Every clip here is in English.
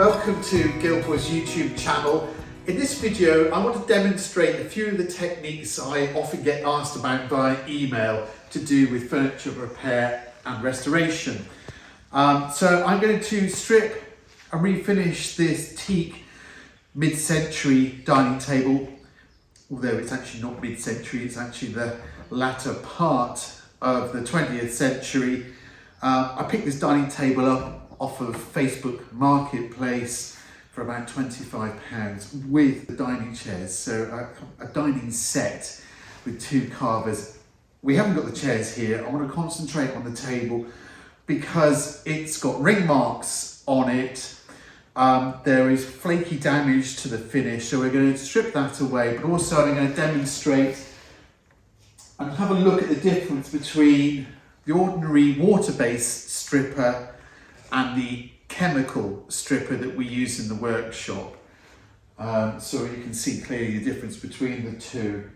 Welcome to Gilboys YouTube channel. In this video I want to demonstrate a few of the techniques I often get asked about via email to do with furniture repair and restoration. So I'm going to strip and refinish this teak mid-century dining table, although it's actually not mid-century, it's actually the latter part of the 20th century. I picked this dining table up off of Facebook Marketplace for about £25 with the dining chairs, so a dining set with two carvers. We haven't got the chairs here. I want to concentrate on the table because it's got ring marks on it. There is flaky damage to the finish, so we're going to strip that away, but also I'm going to demonstrate and have a look at the difference between the ordinary water-based stripper and the chemical stripper that we use in the workshop. So you can see clearly the difference between the two.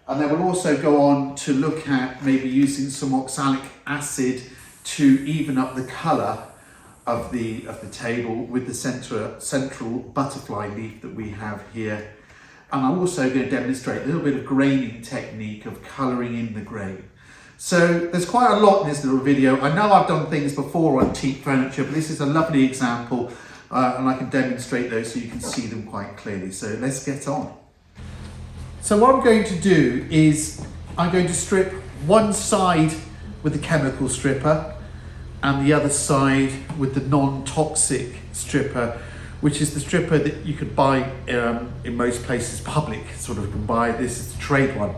And then we'll also go on to look at maybe using some oxalic acid to even up the colour of the table with the central butterfly leaf that we have here. And I'm also going to demonstrate a little bit of graining technique of colouring in the grain. So there's quite a lot in this little video. I know I've done things before on teak furniture, but this is a lovely example and I can demonstrate those so you can see them quite clearly. So let's get on. So what I'm going to do is I'm going to strip one side with the chemical stripper and the other side with the non-toxic stripper, which is the stripper that you could buy in most places, public sort of can buy. This is the trade one.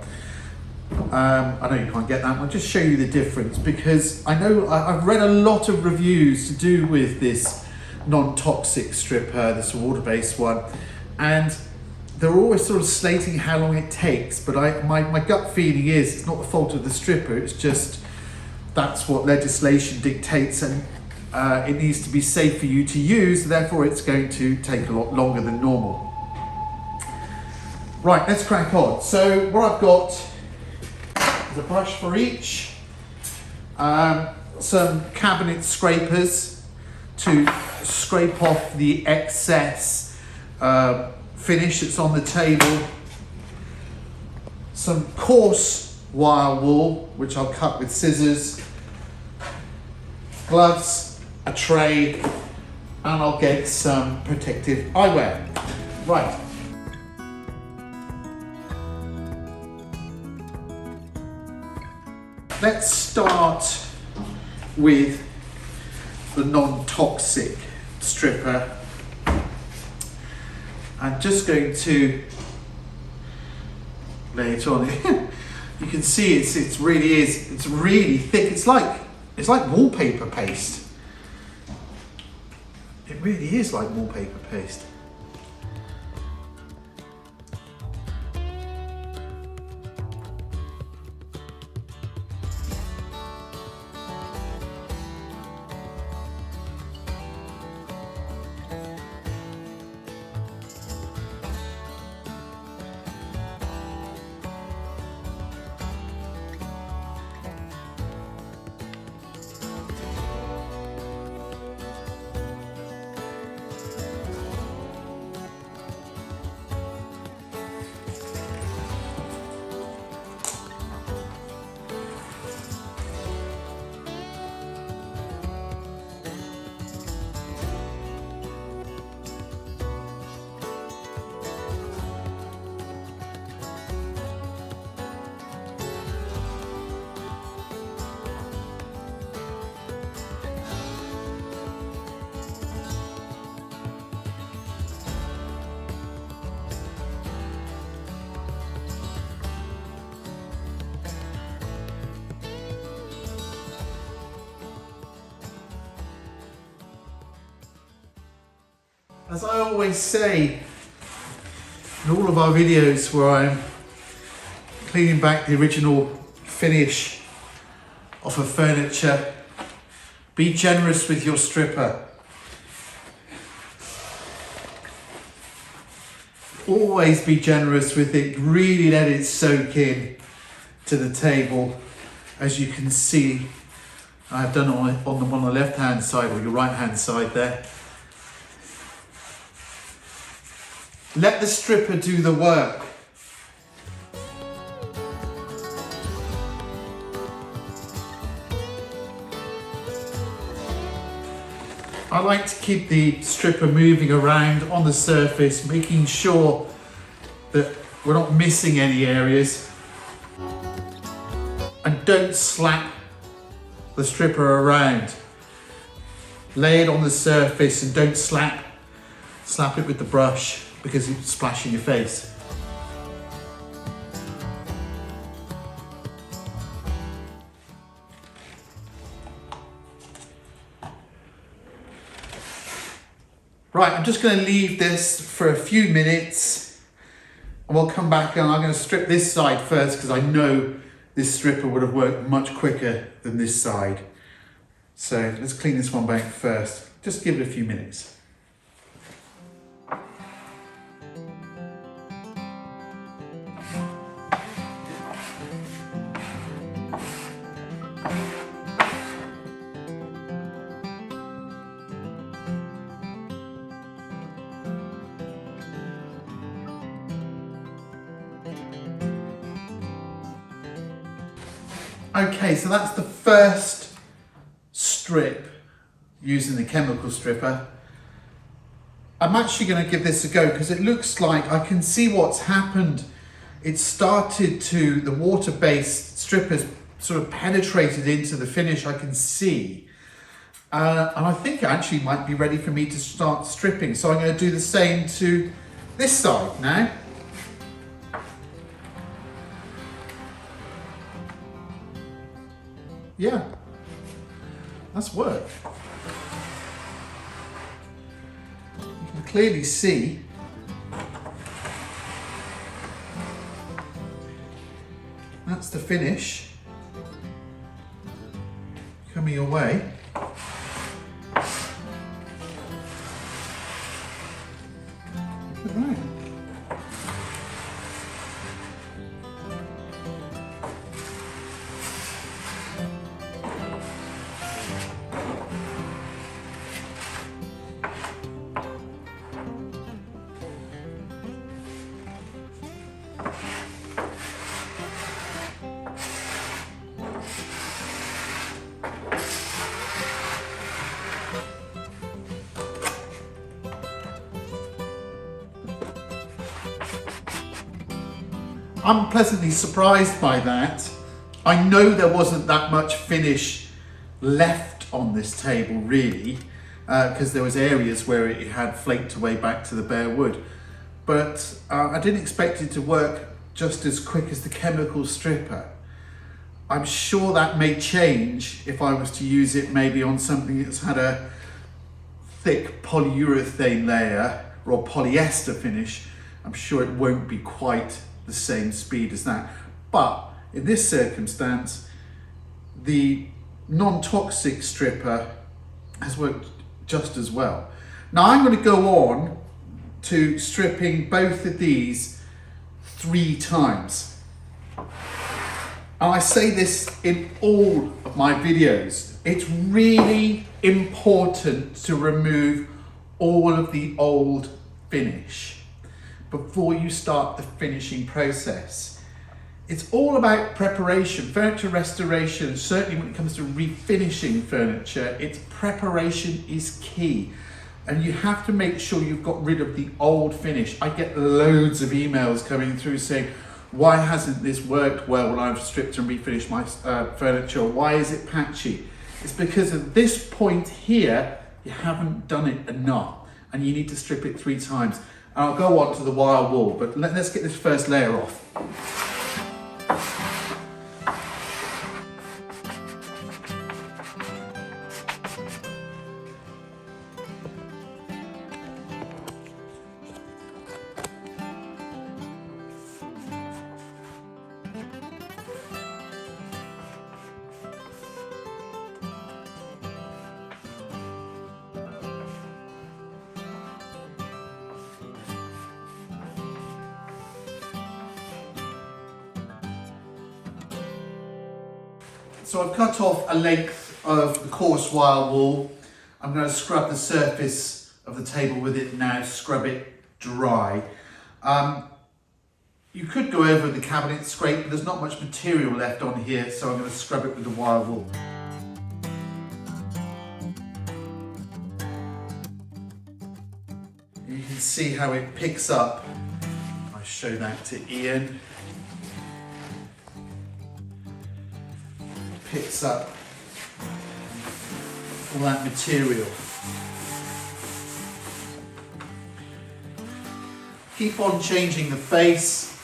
I know you can't get that. I'll just show you the difference because I know I've read a lot of reviews to do with this non-toxic stripper, this water-based one, and they're always sort of slating how long it takes, but my gut feeling is it's not the fault of the stripper, it's just that's what legislation dictates, and it needs to be safe for you to use, therefore it's going to take a lot longer than normal. Right, let's crack on. So what I've got is a brush for each, some cabinet scrapers to scrape off the excess finish that's on the table, some coarse wire wool which I'll cut with scissors, gloves, a tray, and I'll get some protective eyewear. Right. Let's start with the non-toxic stripper. I'm just going to lay it on. You can see it's really thick. It's like wallpaper paste. It really is like wallpaper paste. As I always say in all of our videos where I'm cleaning back the original finish off of furniture, be generous with your stripper. Always be generous with it, really let it soak in to the table. As you can see, I've done it on the left hand side or your right hand side there. Let the stripper do the work. I like to keep the stripper moving around on the surface, making sure that we're not missing any areas. And don't slap the stripper around. Lay it on the surface and don't slap it with the brush because it's splashing your face. Right, I'm just going to leave this for a few minutes and we'll come back and I'm going to strip this side first because I know this stripper would have worked much quicker than this side. So let's clean this one back first. Just give it a few minutes. Okay, so that's the first strip using the chemical stripper. I'm actually going to give this a go because it looks like I can see what's happened. It started to, the water-based strippers sort of penetrated into the finish, I can see. And I think it actually might be ready for me to start stripping. So I'm going to do the same to this side now. Yeah, that's work. You can clearly see that's the finish coming away. Look at that. I'm pleasantly surprised by that. I know there wasn't that much finish left on this table really, because there was areas where it had flaked away back to the bare wood. But I didn't expect it to work just as quick as the chemical stripper. I'm sure that may change if I was to use it maybe on something that's had a thick polyurethane layer or polyester finish. I'm sure it won't be quite the same speed as that. But in this circumstance, the non-toxic stripper has worked just as well. Now I'm going to go on to stripping both of these 3 times. And I say this in all of my videos. It's really important to remove all of the old finish before you start the finishing process. It's all about preparation. Furniture restoration, certainly when it comes to refinishing furniture, its preparation is key. And you have to make sure you've got rid of the old finish. I get loads of emails coming through saying, why hasn't this worked well when I've stripped and refinished my furniture? Why is it patchy? It's because at this point here, you haven't done it enough and you need to strip it 3 times. And I'll go on to the wire wall, but let's get this first layer off. So I've cut off a length of the coarse wire wool. I'm going to scrub the surface of the table with it now, scrub it dry. You could go over the cabinet scrape, but there's not much material left on here, so I'm going to scrub it with the wire wool. You can see how it picks up. I show that to Ian. Picks up all that material. Keep on changing the face.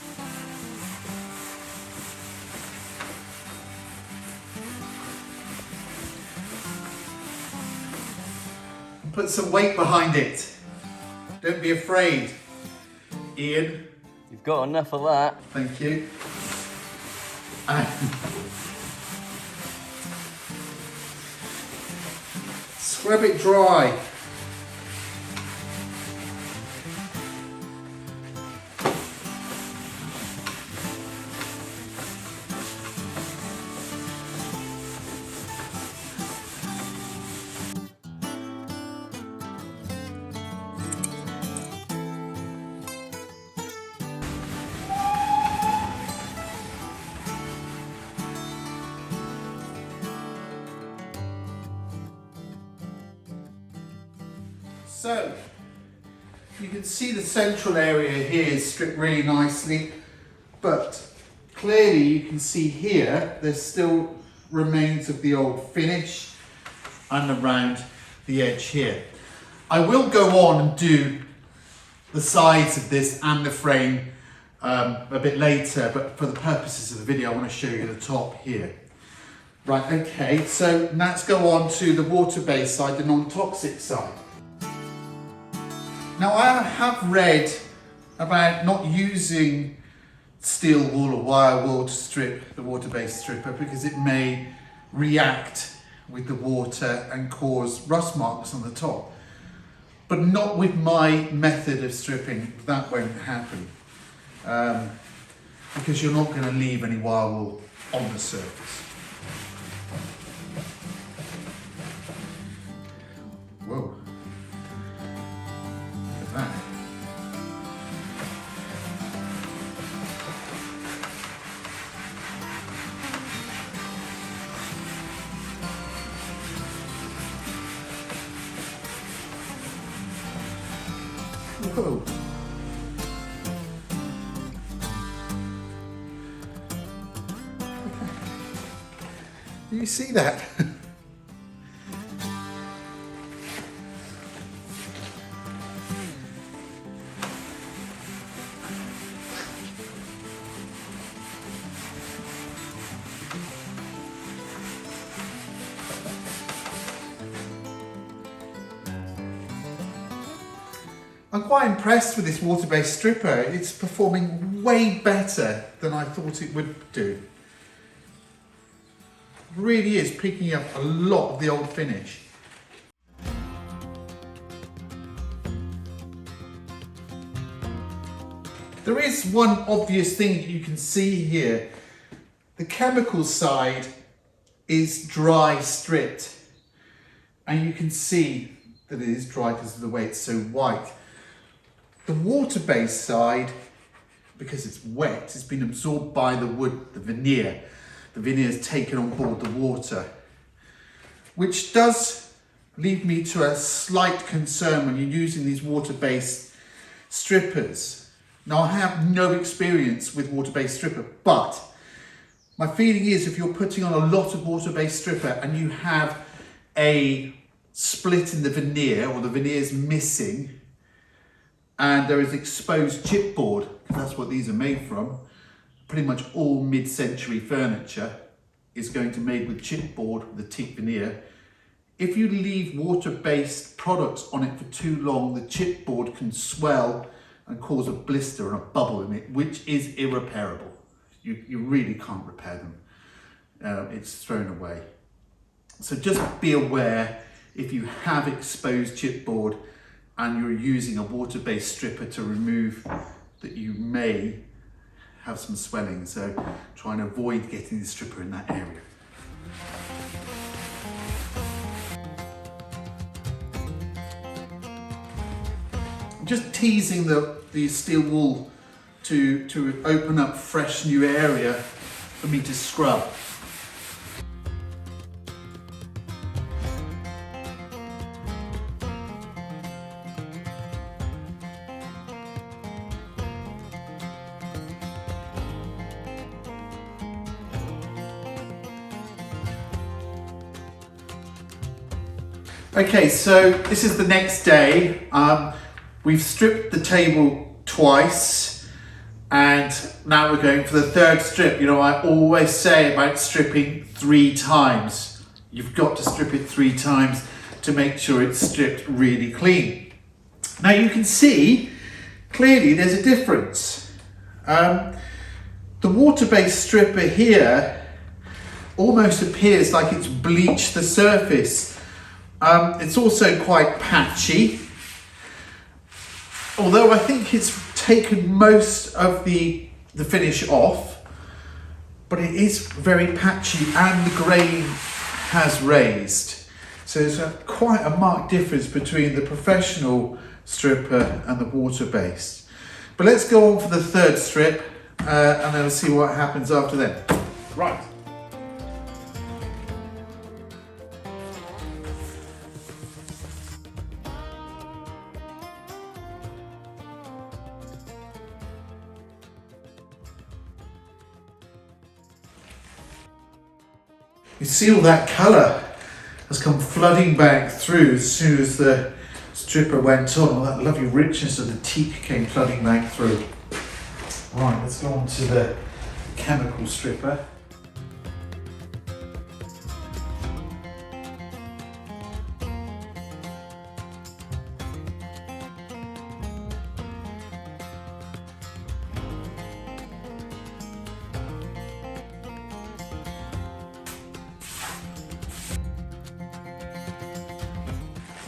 And put some weight behind it. Don't be afraid. Ian. You've got enough of that. Thank you. Scrub it dry. So, you can see the central area here is stripped really nicely, but clearly you can see here there's still remains of the old finish and around the edge here. I will go on and do the sides of this and the frame a bit later, but for the purposes of the video I want to show you the top here. Right, okay, so let's go on to the water-based side, the non-toxic side. Now I have read about not using steel wool or wire wool to strip the water-based stripper because it may react with the water and cause rust marks on the top. But not with my method of stripping, that won't happen. Because you're not going to leave any wire wool on the surface. Whoa. That. Whoa. Do you see that? I'm quite impressed with this water-based stripper. It's performing way better than I thought it would do. It really is picking up a lot of the old finish. There is one obvious thing that you can see here. The chemical side is dry stripped, and you can see that it is dry because of the way it's so white. The water-based side, because it's wet, it's been absorbed by the wood, the veneer. The veneer is taken on board the water, which does lead me to a slight concern when you're using these water-based strippers. Now, I have no experience with water-based stripper, but my feeling is if you're putting on a lot of water-based stripper and you have a split in the veneer, or the veneer is missing, and there is exposed chipboard, because that's what these are made from. Pretty much all mid-century furniture is going to be made with chipboard with the teak veneer. If you leave water-based products on it for too long, the chipboard can swell and cause a blister and a bubble in it, which is irreparable. You really can't repair them. It's thrown away. So just be aware if you have exposed chipboard and you're using a water-based stripper to remove, that you may have some swelling, so try and avoid getting the stripper in that area. just teasing the steel wool to open up fresh new area for me to scrub. Okay, so this is the next day. We've stripped the table twice and now we're going for the third strip. You know, I always say about stripping 3 times. You've got to strip it 3 times to make sure it's stripped really clean. Now you can see clearly there's a difference. The water-based stripper here almost appears like it's bleached the surface. It's also quite patchy, although I think it's taken most of the finish off, but it is very patchy and the grain has raised. So there's quite a marked difference between the professional stripper and the water-based. But let's go on for the third strip and then we'll see what happens after that. Right. You see all that colour has come flooding back through as soon as the stripper went on. All that lovely richness of the teak came flooding back through. Right, let's go on to the chemical stripper.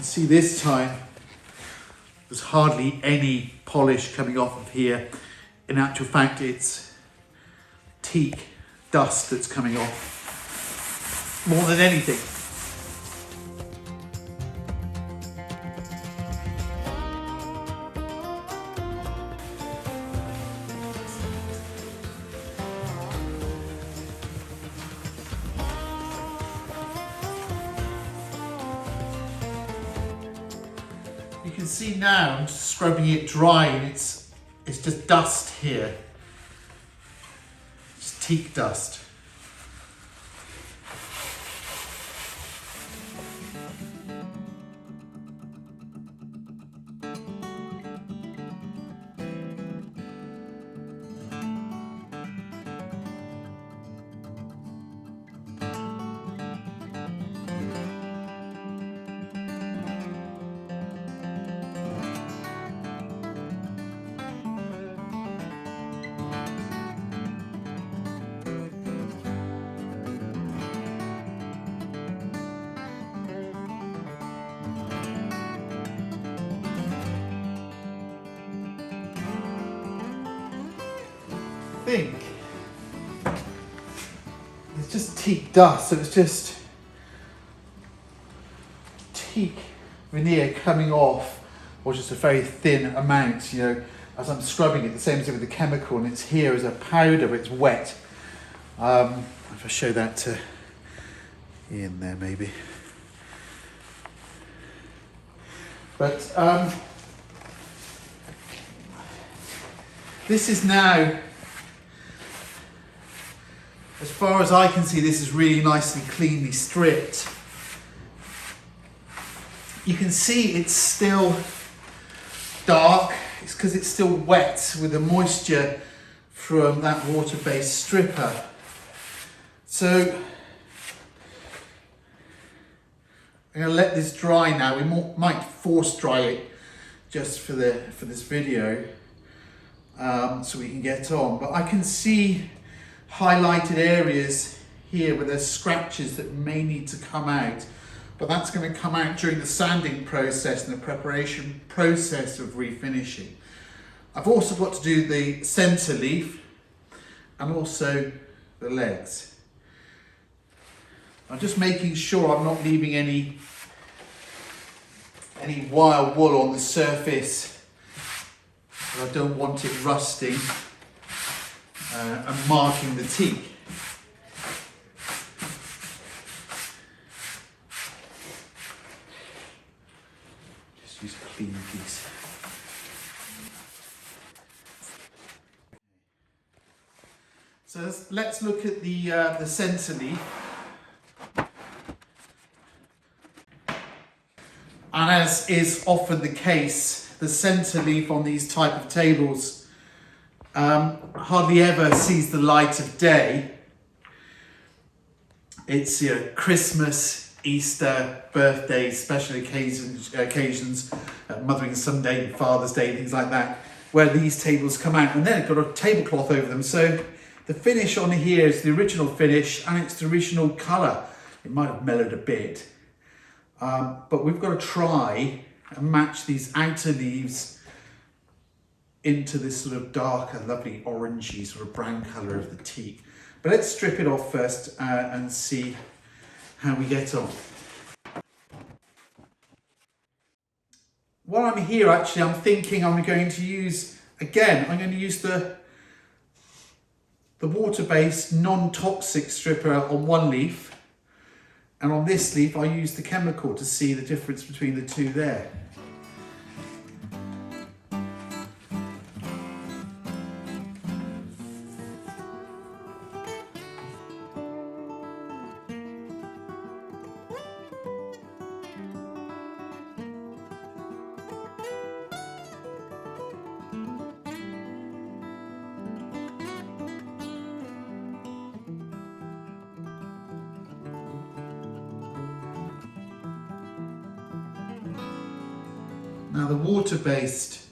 See, this time there's hardly any polish coming off of here. In actual fact, it's teak dust that's coming off more than anything. You can see now I'm just scrubbing it dry and it's just dust here. Just teak dust. Think it's just teak dust, so it's just teak veneer coming off, or just a very thin amount, you know, as I'm scrubbing it, the same as with the chemical, and it's here as a powder, but it's wet. If I show that to Ian there maybe. But this is now, as far as I can see, this is really nicely cleanly stripped. You can see it's still dark. It's because it's still wet with the moisture from that water-based stripper. So I'm going to let this dry now. We might force dry it just for this video, so we can get on. But I can see highlighted areas here where there's scratches that may need to come out, but that's going to come out during the sanding process and the preparation process of refinishing. I've also got to do the centre leaf and also the legs. I'm just making sure I'm not leaving any wild wool on the surface I don't want it rusting and marking the teak. Just use a clean piece. So let's look at the centre leaf. And as is often the case, the centre leaf on these type of tables hardly ever sees the light of day. It's Christmas, Easter, birthdays, special occasions, Mothering Sunday, Father's Day, things like that, where these tables come out, and then it's got a tablecloth over them. So the finish on here is the original finish, and it's the original colour. It might have mellowed a bit. But we've got to try and match these outer leaves into this sort of darker, lovely orangey sort of brown colour of the teak. But let's strip it off first and see how we get on. While I'm here, actually, I'm thinking I'm going to use the water-based non-toxic stripper on one leaf. And on this leaf, I use the chemical to see the difference between the two there. Now the water-based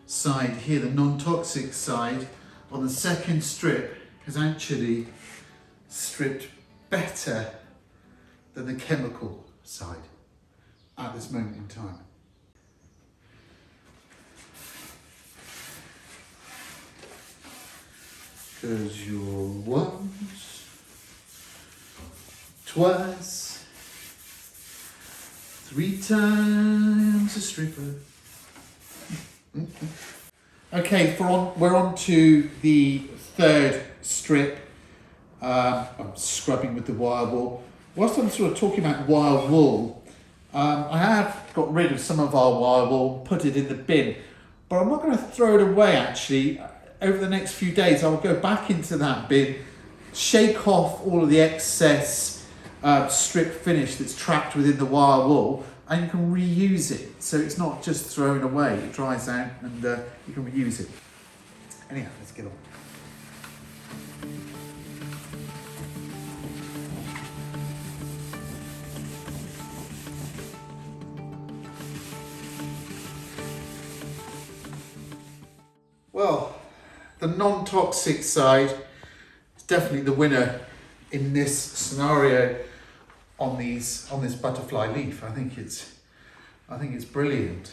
side here, the non-toxic side, on the second strip has actually stripped better than the chemical side at this moment in time. Goes your once, twice, 3 times a stripper. Okay, we're on to the third strip. I'm scrubbing with the wire wool. Whilst I'm sort of talking about wire wool, I have got rid of some of our wire wool, put it in the bin, but I'm not going to throw it away actually. Over the next few days, I will go back into that bin, shake off all of the excess strip finish that's trapped within the wire wool, and you can reuse it. So it's not just thrown away, it dries out and you can reuse it. Anyhow, let's get on. Well, the non-toxic side is definitely the winner in this scenario on this butterfly leaf. I think it's brilliant.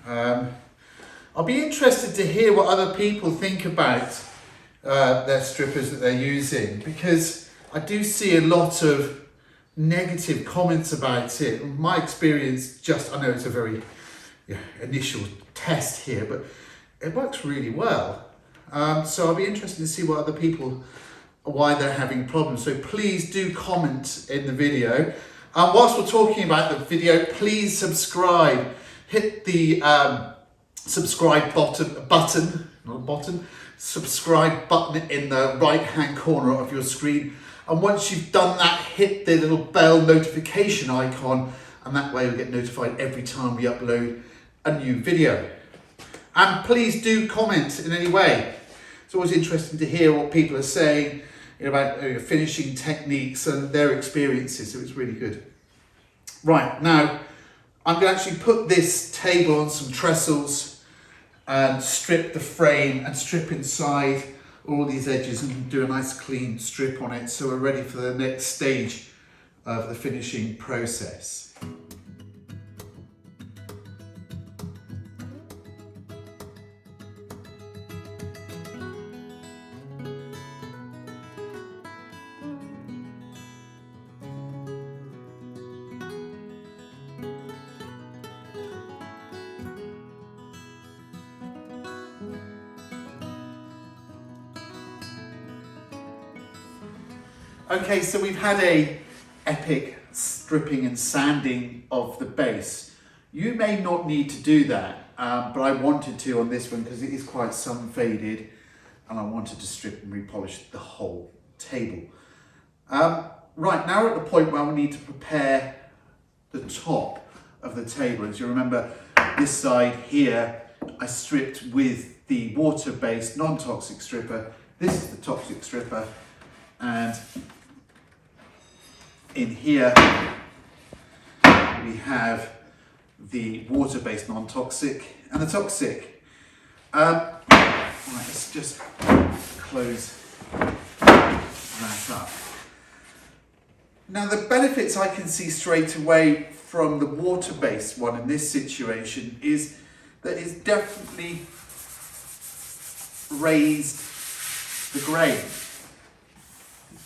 I'll be interested to hear what other people think about their strippers that they're using, because I do see a lot of negative comments about it. My experience, I know it's a very initial test here, but it works really well. So I'll be interested to see what other people, why they're having problems. So please do comment in the video. Whilst we're talking about the video, please subscribe. Hit the subscribe subscribe button in the right hand corner of your screen. And once you've done that, hit the little bell notification icon, and that way you'll get notified every time we upload a new video. And please do comment in any way. It's always interesting to hear what people are saying about finishing techniques and their experiences, so it's really good. Right, now I'm going to actually put this table on some trestles and strip the frame and strip inside all these edges and do a nice clean strip on it, so we're ready for the next stage of the finishing process. Okay, so we've had a epic stripping and sanding of the base. You may not need to do that, but I wanted to on this one because it is quite sun faded and I wanted to strip and repolish the whole table. Right, now we're at the point where we need to prepare the top of the table. As you remember, this side here, I stripped with the water-based non-toxic stripper. This is the toxic stripper, and in here we have the water-based non-toxic and the toxic. Right, let's just close that up. Now the benefits I can see straight away from the water-based one in this situation is that it's definitely raised the grain.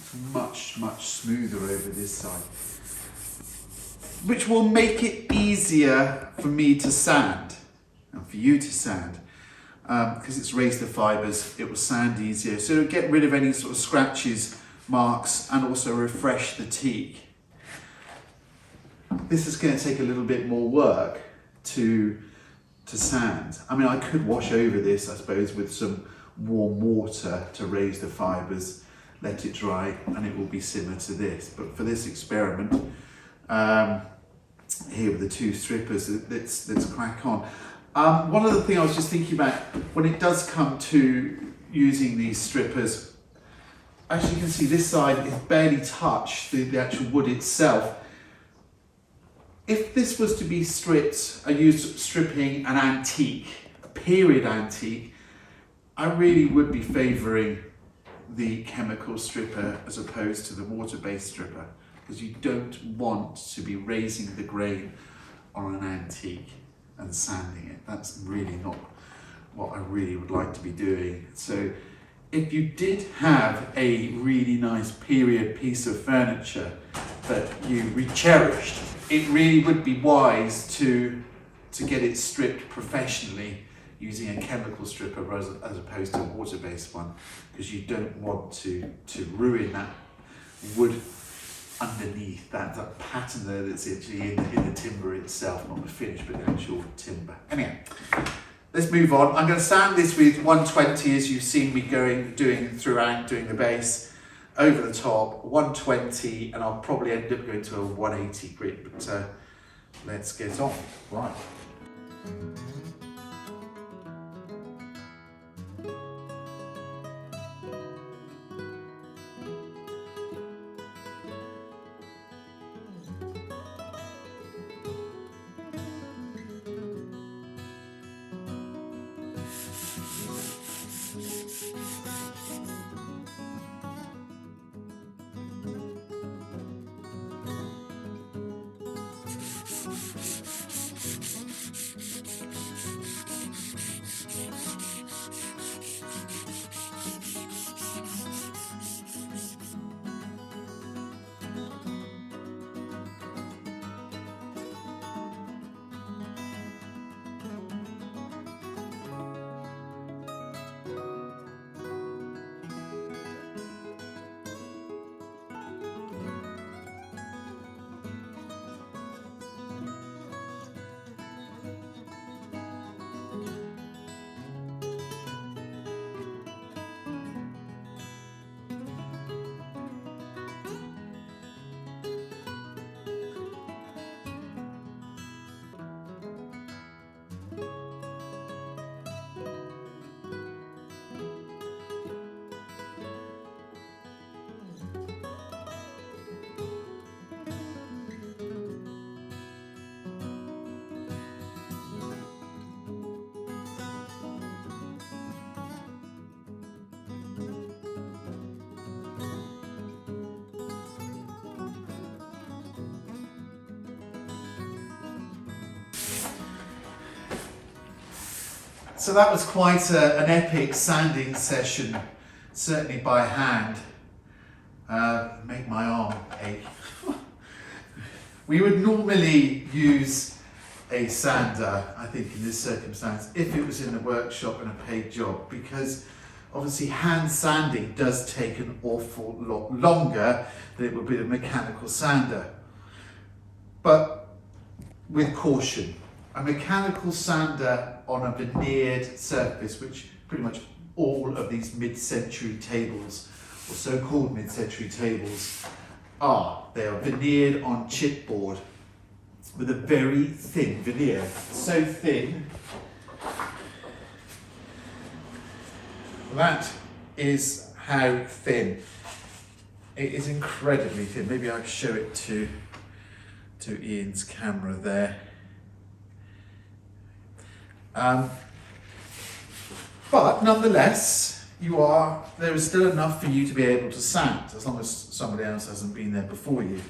It's much smoother over this side, which will make it easier for me to sand and for you to sand. Because it's raised the fibres, it will sand easier. So it'll get rid of any sort of scratches, marks, and also refresh the teak. This is going to take a little bit more work to sand. I mean, I could wash over this, I suppose, with some warm water to raise the fibres, let it dry, and it will be similar to this. But for this experiment, here with the two strippers, let's crack on. One other thing I was just thinking about, when it does come to using these strippers, as you can see, this side is barely touched the actual wood itself. If this was to be stripped, I used stripping an antique, a period antique, I really would be favouring the chemical stripper as opposed to the water-based stripper, because you don't want to be raising the grain on an antique and sanding it. That's really not what I really would like to be doing. So if you did have a really nice period piece of furniture that you cherished, it really would be wise to get it stripped professionally using a chemical stripper as opposed to a water-based one, because you don't want to ruin that wood underneath, that pattern there that's actually in the timber itself, not the finish but the actual timber. Anyway, let's move on. I'm going to sand this with 120, as you've seen me doing throughout, doing the base, over the top, 120, and I'll probably end up going to a 180 grit, but let's get on. Right. So that was quite an epic sanding session, certainly by hand. Make my arm ache. We would normally use a sander, I think, in this circumstance, if it was in the workshop and a paid job, because Obviously hand sanding does take an awful lot longer than it would be a mechanical sander. But with caution, a mechanical sander on a veneered surface, which pretty much all of these mid-century tables, or so-called mid-century tables, are. They are veneered on chipboard with a very thin veneer. So thin, that is how thin. It is incredibly thin. Maybe I'll show it to Ian's camera there. But nonetheless, there is still enough for you to be able to sand, as long as somebody else hasn't been there before you.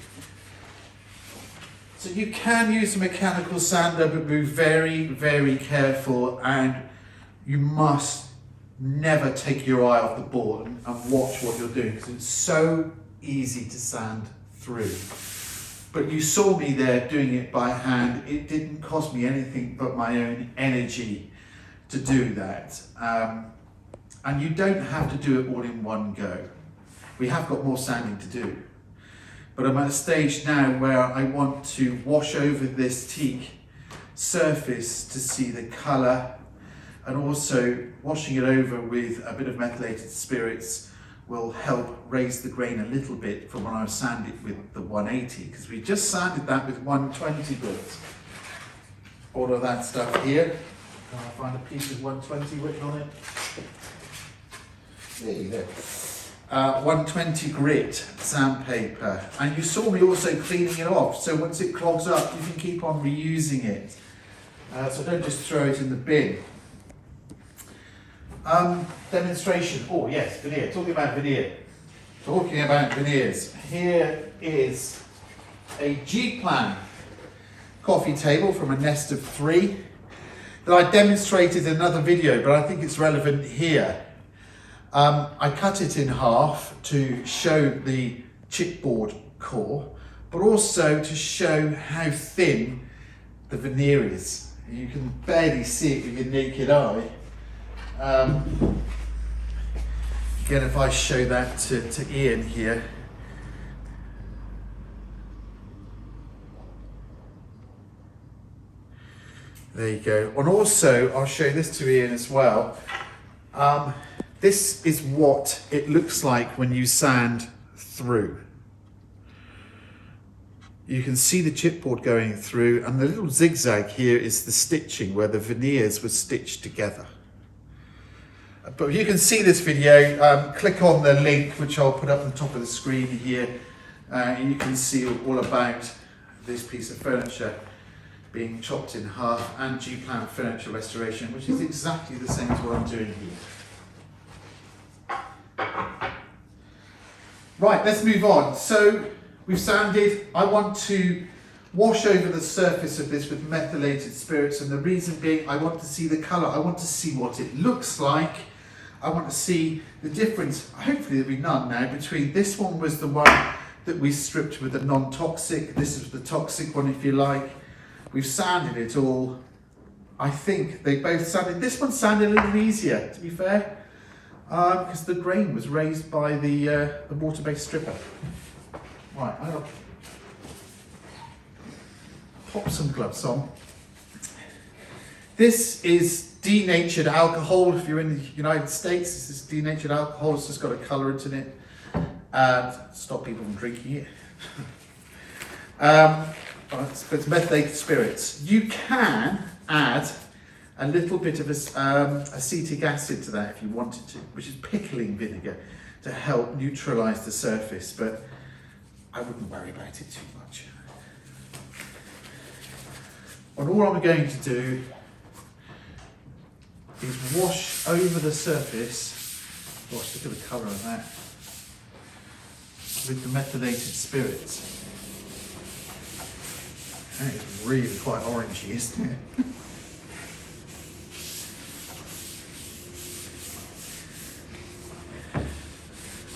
So you can use a mechanical sander, but be very, very careful, and you must never take your eye off the board and watch what you're doing, because it's so easy to sand through. But you saw me there doing it by hand. It didn't cost me anything but my own energy to do that. And you don't have to do it all in one go. We have got more sanding to do. But I'm at a stage now where I want to wash over this teak surface to see the colour, and also washing it over with a bit of methylated spirits will help raise the grain a little bit from when I sanded it with the 180, because we just sanded that with 120 grit. All of that stuff here. Can I find a piece of 120 written on it? There you go. 120 grit sandpaper, and you saw me also cleaning it off, so once it clogs up you can keep on reusing it, so don't just throw it in the bin. Demonstration. Oh yes, veneer. Talking about veneers, here is a G-plan coffee table from a nest of 3 that I demonstrated in another video, but I think it's relevant here. I cut it in half to show the chipboard core, but also to show how thin the veneer is. You can barely see it with your naked eye. Again, if I show that to Ian here. There you go. And also, I'll show this to Ian as well. This is what it looks like when you sand through. You can see the chipboard going through, and the little zigzag here is the stitching where the veneers were stitched together. But if you can see this video, click on the link which I'll put up on the top of the screen here, and you can see all about this piece of furniture being chopped in half, and G-plan Furniture Restoration, which is exactly the same as what I'm doing here. Right, let's move on. So we've sanded. I want to wash over the surface of this with methylated spirits, and the reason being I want to see the colour. I want to see what it looks like. I want to see the difference. Hopefully there'll be none now between this one was the one that we stripped with the non-toxic. This is the toxic one, if you like. We've sanded it all. I think they both sanded. This one sanded a little easier, to be fair, because the grain was raised by the water-based stripper. Right, I'll pop some gloves on. This is denatured alcohol. If you're in the United States, this is denatured alcohol. It's just got a colorant in it and stop people from drinking it. But it's methylated spirits. You can add a little bit of acetic acid to that if you wanted to, which is pickling vinegar, to help neutralize the surface, but I wouldn't worry about it too much. And all I'm going to do is wash over the surface. Gosh, look at the colour of that. With the methylated spirits. That is really quite orangey, isn't it?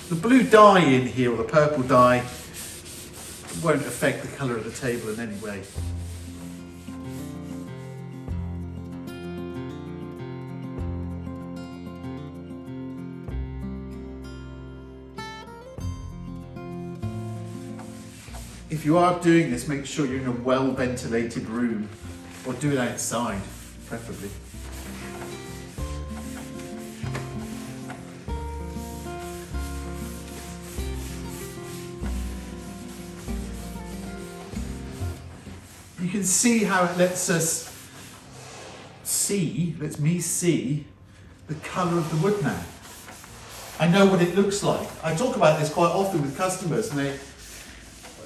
The blue dye in here, or the purple dye, won't affect the colour of the table in any way. if you are doing this, make sure you're in a well ventilated room, or do it outside, preferably. You can see how it lets me see the colour of the wood now. I know what it looks like. I talk about this quite often with customers, and they,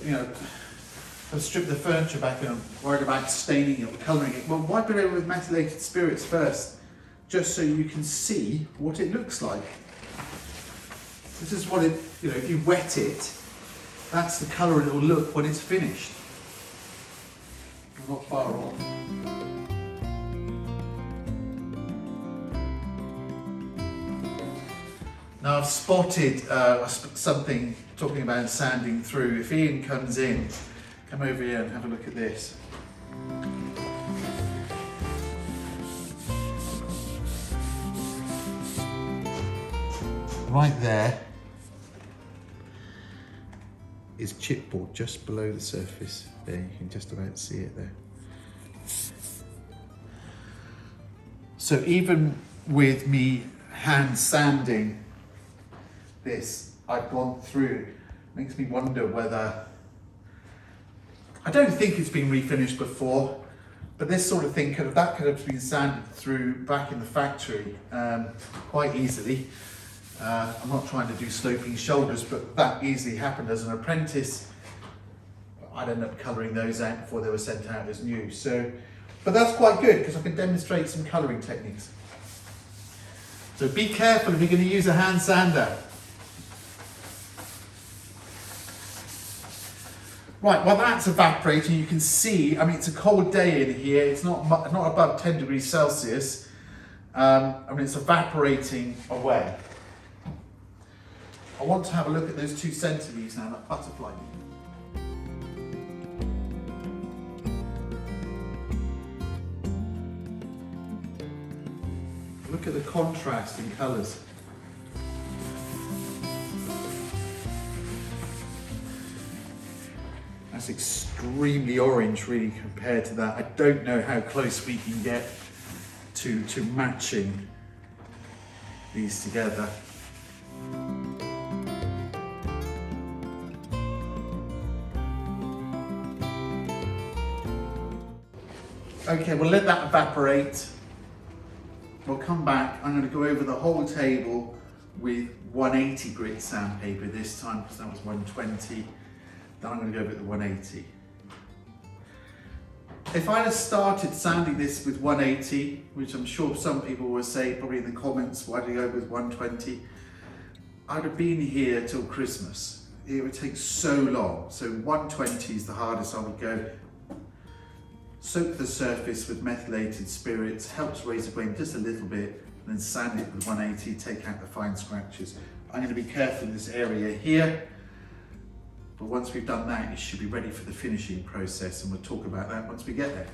have stripped the furniture back and I'm worried about staining it or colouring it. Well, wipe it over with methylated spirits first, just so you can see what it looks like. This is what it, if you wet it, that's the colour it will look when it's finished. Not far off. Now I've spotted something talking about sanding through. If Ian comes in, come over here and have a look at this. Right there is chipboard just below the surface. There, you can just about see it there. So even with me hand sanding this, I've gone through, makes me wonder whether, I don't think it's been refinished before, but this sort of thing could have been sanded through back in the factory quite easily. I'm not trying to do sloping shoulders, but that easily happened as an apprentice. I'd end up colouring those out before they were sent out as new. So, but that's quite good because I can demonstrate some colouring techniques. So be careful if you're going to use a hand sander. Right, well that's evaporating. You can see, it's a cold day in here. It's not above 10 degrees Celsius. It's evaporating away. I want to have a look at those two centre leaves now, that butterfly leaf. Look at the contrast in colours. That's extremely orange really compared to that. I don't know how close we can get to matching these together. Okay, we'll let that evaporate. We'll come back. I'm going to go over the whole table with 180 grit sandpaper this time, because that was 120. Then I'm going to go with the 180. If I'd have started sanding this with 180, which I'm sure some people will say probably in the comments, why do you go with 120? I'd have been here till Christmas. It would take so long. So 120 is the hardest I would go. Soak the surface with methylated spirits, helps raise the grain just a little bit, and then sand it with 180, take out the fine scratches. I'm going to be careful in this area here, but once we've done that, it should be ready for the finishing process, and we'll talk about that once we get there.